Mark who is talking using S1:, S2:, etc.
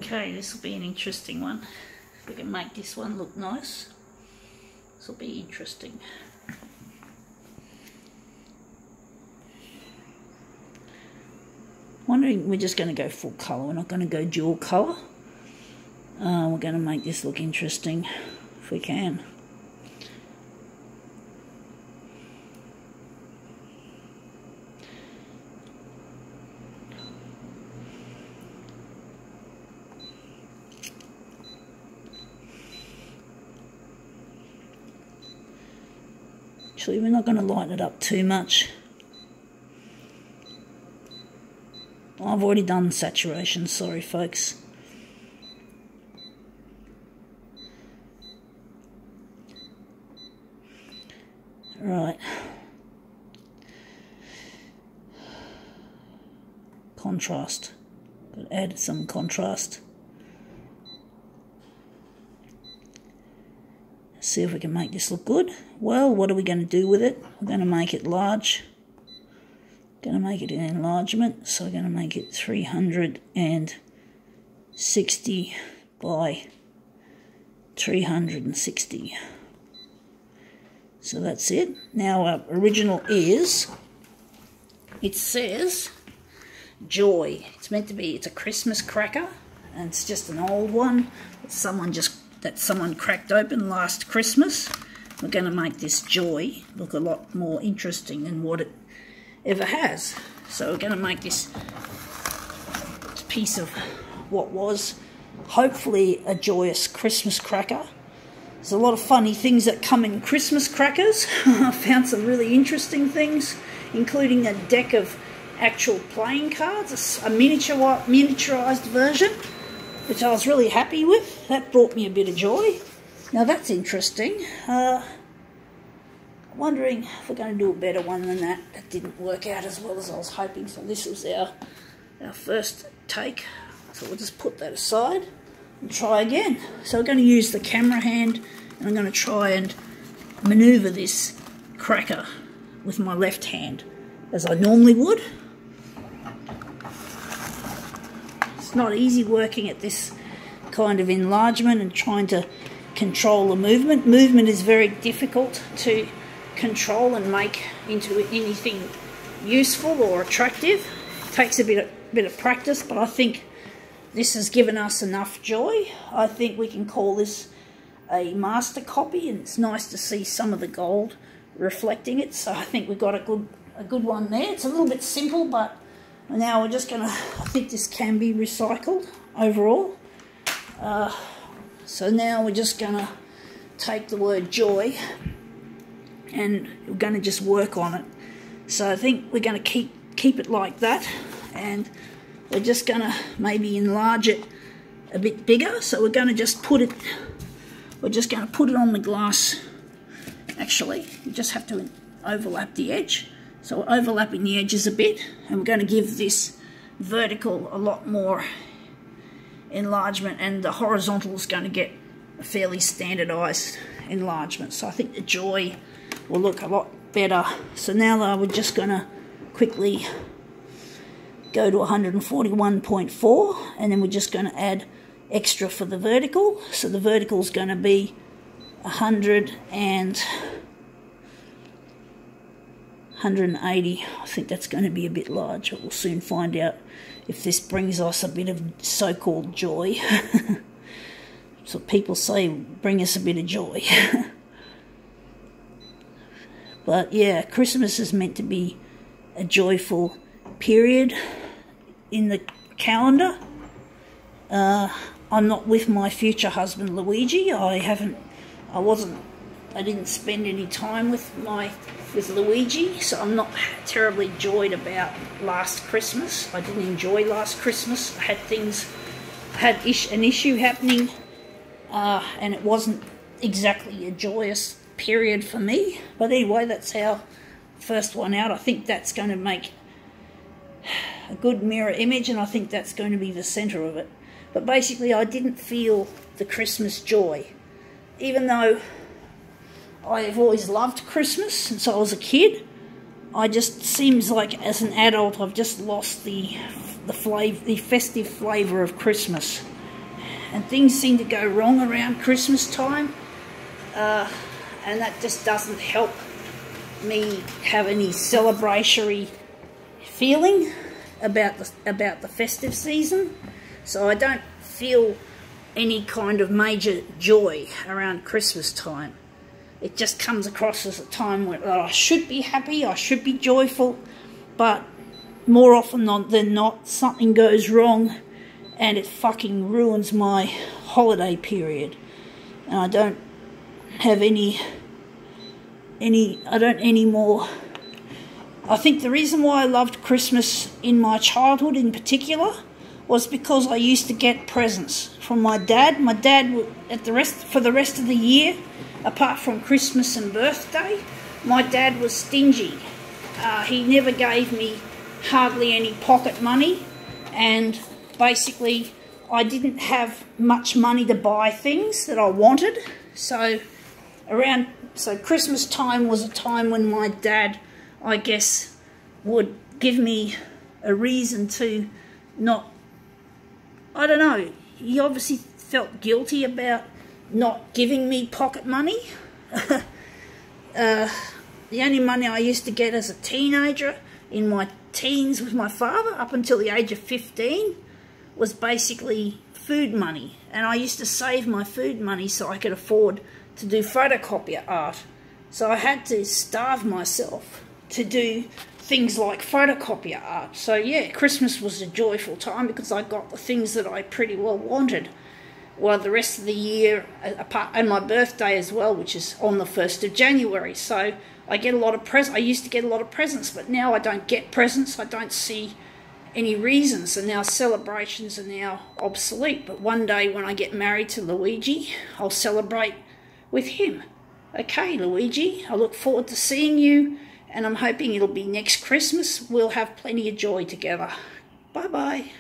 S1: Okay, this will be an interesting one. If we can make this one look nice, this will be interesting. Wondering, we're just going to go full colour, we're not going to go dual colour. We're going to make this look interesting if we can. Actually, we're not going to lighten it up too much. I've already done saturation, sorry folks. Right. Contrast. Got to add some contrast. See if we can make this look good. Well, what are we going to do with it? We're going to make it large. Going to make it an enlargement, so we're going to make it 360 by 360. So that's it. Now our original is, it says joy. It's meant to be, it's a Christmas cracker, and it's just an old one that someone cracked open last Christmas. We're going to make this joy look a lot more interesting than what it ever has. So we're going to make this piece of what was hopefully a joyous Christmas cracker. There's a lot of funny things that come in Christmas crackers. I found some really interesting things, including a deck of actual playing cards, a miniaturized version, which I was really happy with. That brought me a bit of joy. Now that's interesting. Wondering if we're going to do a better one than that. That didn't work out as well as I was hoping, so this was our first take. So we'll just put that aside and try again. So we're going to use the camera hand, and I'm going to try and manoeuvre this cracker with my left hand as I normally would. It's not easy working at this kind of enlargement and trying to control the movement. Movement is very difficult to control and make into anything useful or attractive. It takes a bit of practice, but I think this has given us enough joy. I think we can call this a master copy, and it's nice to see some of the gold reflecting it. So I think we've got a good one there. It's a little bit simple, but now we're just gonna, I think this can be recycled overall. So now we're just gonna take the word joy and we're going to just work on it. So I think we're going to keep it like that, and we're just going to maybe enlarge it a bit bigger. So we're going to just put it, on the glass. Actually, we just have to overlap the edge. So we're overlapping the edges a bit, and we're going to give this vertical a lot more enlargement, and the horizontal is going to get a fairly standardized enlargement. So I think the joy will look a lot better. So now we're just going to quickly go to 141.4, and then we're just going to add extra for the vertical. So the vertical is going to be 180. I think that's going to be a bit large, but we'll soon find out if this brings us a bit of so-called joy. So people say, bring us a bit of joy. But yeah, Christmas is meant to be a joyful period in the calendar. I'm not with my future husband Luigi. I didn't spend any time with Luigi, so I'm not terribly joyed about last Christmas. I didn't enjoy last Christmas. I had an issue happening, and it wasn't exactly a joyous period for me. But anyway, that's our first one out. I think that's going to make a good mirror image, and I think that's going to be the center of it. But basically, I didn't feel the Christmas joy, even though I have always loved Christmas since I was a kid. I just seems like as an adult I've just lost the festive flavour of Christmas. and things seem to go wrong around Christmas time, and that just doesn't help me have any celebratory feeling about the festive season. So I don't feel any kind of major joy around Christmas time. It just comes across as a time where I should be happy, I should be joyful, but more often than not, something goes wrong and it fucking ruins my holiday period. And I don't have any more. I think the reason why I loved Christmas in my childhood in particular was because I used to get presents from my dad. My dad would, for the rest of the year, apart from Christmas and birthday, my dad was stingy. He never gave me hardly any pocket money, and basically I didn't have much money to buy things that I wanted. So Christmas time was a time when my dad, I guess, would give me a reason to not, I don't know, he obviously felt guilty about not giving me pocket money. The only money I used to get as a teenager in my teens with my father up until the age of 15 was basically food money, and I used to save my food money so I could afford to do photocopier art. So I had to starve myself to do things like photocopier art. So yeah, Christmas was a joyful time because I got the things that I pretty well wanted. Well, the rest of the year, and my birthday as well, which is on the 1st of January. So I get a lot of presents. I used to get a lot of presents, but now I don't get presents. I don't see any reasons, and now celebrations are now obsolete. But one day when I get married to Luigi, I'll celebrate with him. Okay, Luigi, I look forward to seeing you, and I'm hoping it'll be next Christmas. We'll have plenty of joy together. Bye-bye.